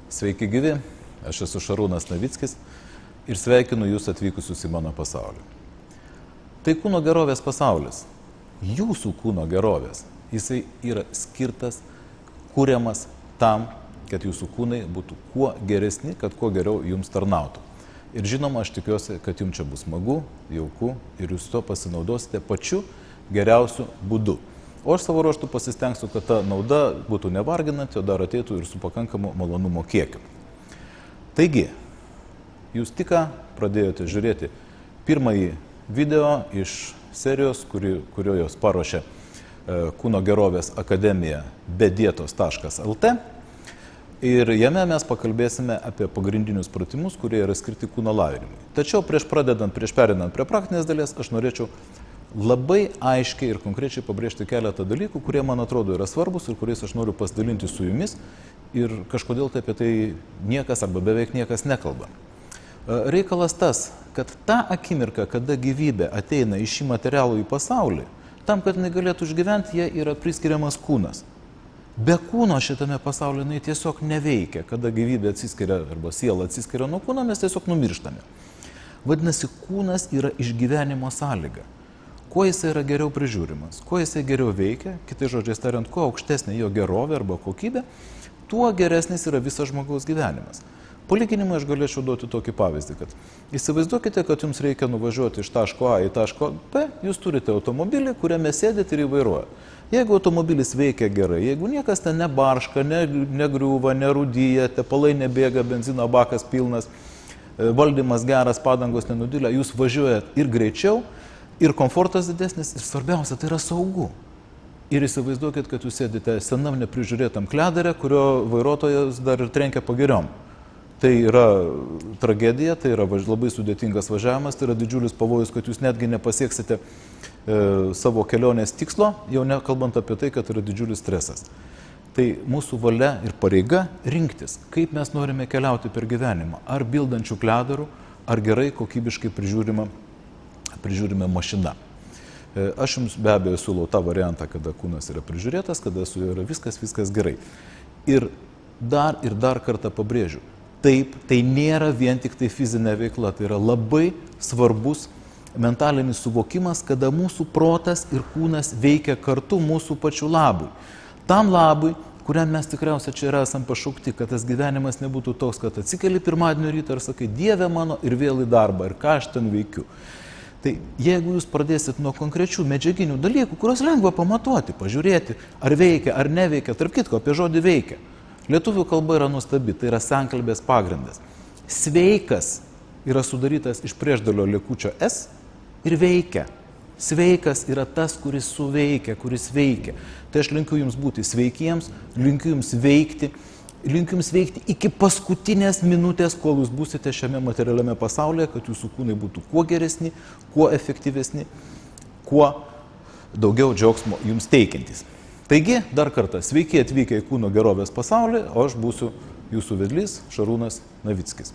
Sveiki gyvi, aš esu Šarūnas Navickis ir sveikinu jūs atvykusius į mano pasaulį. Tai kūno gerovės pasaulis, jūsų kūno gerovės, jisai yra skirtas, kuriamas tam, kad jūsų kūnai būtų kuo geresni, kad kuo geriau jums tarnautų. Ir žinoma, aš tikiuosi, kad jums čia bus smagu, jauku ir jūs to pasinaudosite pačiu geriausiu būdu. O aš savo ruožtu pasistengsiu, kad ta nauda būtų nevarginanti, o dar ateitų ir su pakankamu malonumo kiekiu. Taigi, jūs tik pradėjote žiūrėti pirmąjį video iš serijos, kurio jos paruošė Kūno gerovės akademija bedietos.lt. Ir jame mes pakalbėsime apie pagrindinius pratimus, kurie yra skirti kūno lavinimui. Tačiau prieš perinant prie praktinės dalies, aš norėčiau labai aiškiai ir konkrečiai pabrėžti keletą dalykų, kurie man atrodo yra svarbus ir kuriais aš noriu pasidalinti su jumis ir kažkodėl tai apie tai niekas arba beveik niekas nekalba. Reikalas tas, kad ta akimirka, kada gyvybė ateina į šį materialų į pasaulį, tam, kad jinai galėtų išgyventi, jie yra priskiriamas kūnas. Be kūno šitame pasaulyje jinai tiesiog neveikia, kada gyvybė atsiskiria arba siela atsiskiria nuo kūno, mes tiesiog numirštame. Vadinasi, kūnas yra išgyvenimo sąlyga. Kuo jisai yra geriau prižiūrimas, kuo jisai geriau veikia, kitai žodžiais tariant, kuo aukštesnė jo gerovė arba kokybė, tuo geresnis yra visas žmogaus gyvenimas. Palyginimui aš galėčiau duoti tokį pavyzdį, kad įsivaizduokite, kad jums reikia nuvažiuoti iš taško A į taško B, jūs turite automobilį, kuriame sėdite ir įvairuojate. Jeigu automobilis veikia gerai, jeigu niekas ten nebarška, negriūva, nerūdyja, tepalai nebėga, benzino bakas pilnas, valdymas geras, padangos nenudilę, jūs važiuojat ir greičiau, ir komfortas didesnis, ir svarbiausia, tai yra saugu. Ir įsivaizduokit, kad jūs sėdite senam neprižiūrėtam kledare, kurio vairuotojas dar ir trenkia pagiriom. Tai yra tragedija, tai yra labai sudėtingas važiavimas, tai yra didžiulis pavojus, kad jūs netgi nepasieksite savo kelionės tikslo, jau nekalbant apie tai, kad yra didžiulis stresas. Tai mūsų valia ir pareiga rinktis, kaip mes norime keliauti per gyvenimą. Ar bildančių kledarų, ar gerai kokybiškai prižiūrime mašiną. Aš jums be abejo siūlau tą variantą, kada kūnas yra prižiūrėtas, kada su juo yra viskas gerai. Ir dar kartą pabrėžiu. Taip, tai nėra vien tik tai fizinė veikla, tai yra labai svarbus mentalinis suvokimas, kada mūsų protas ir kūnas veikia kartu mūsų pačių labui. Tam labui, kuriam mes tikriausiai čia esam pašaukti, kad tas gyvenimas nebūtų toks, kad atsikeli pirmadienio rytą ir sakai, Dieve mano, ir vėl į darbą, ir ką aš ten veikiu. Tai jeigu jūs pradėsit nuo konkrečių medžiaginių dalykų, kuriuos lengva pamatuoti, pažiūrėti, ar veikia, ar neveikia, tarp kitko, apie žodį veikia. Lietuvių kalba yra nuostabi, tai yra senkalbės pagrindas. Sveikas yra sudarytas iš priešdalio likučio S ir veikia. Sveikas yra tas, kuris suveikia, kuris veikia. Tai aš linkiu jums būti sveikiems, linkiu jums veikti iki paskutinės minutės, kol jūs būsite šiame materialiame pasaulyje, kad jūsų kūnai būtų kuo geresni, kuo efektyvesni, kuo daugiau džiaugsmo jums teikiantys. Taigi, dar kartą, sveiki atvykę į Kūno gerovės pasaulį, o aš būsiu jūsų vedlys Šarūnas Navickis.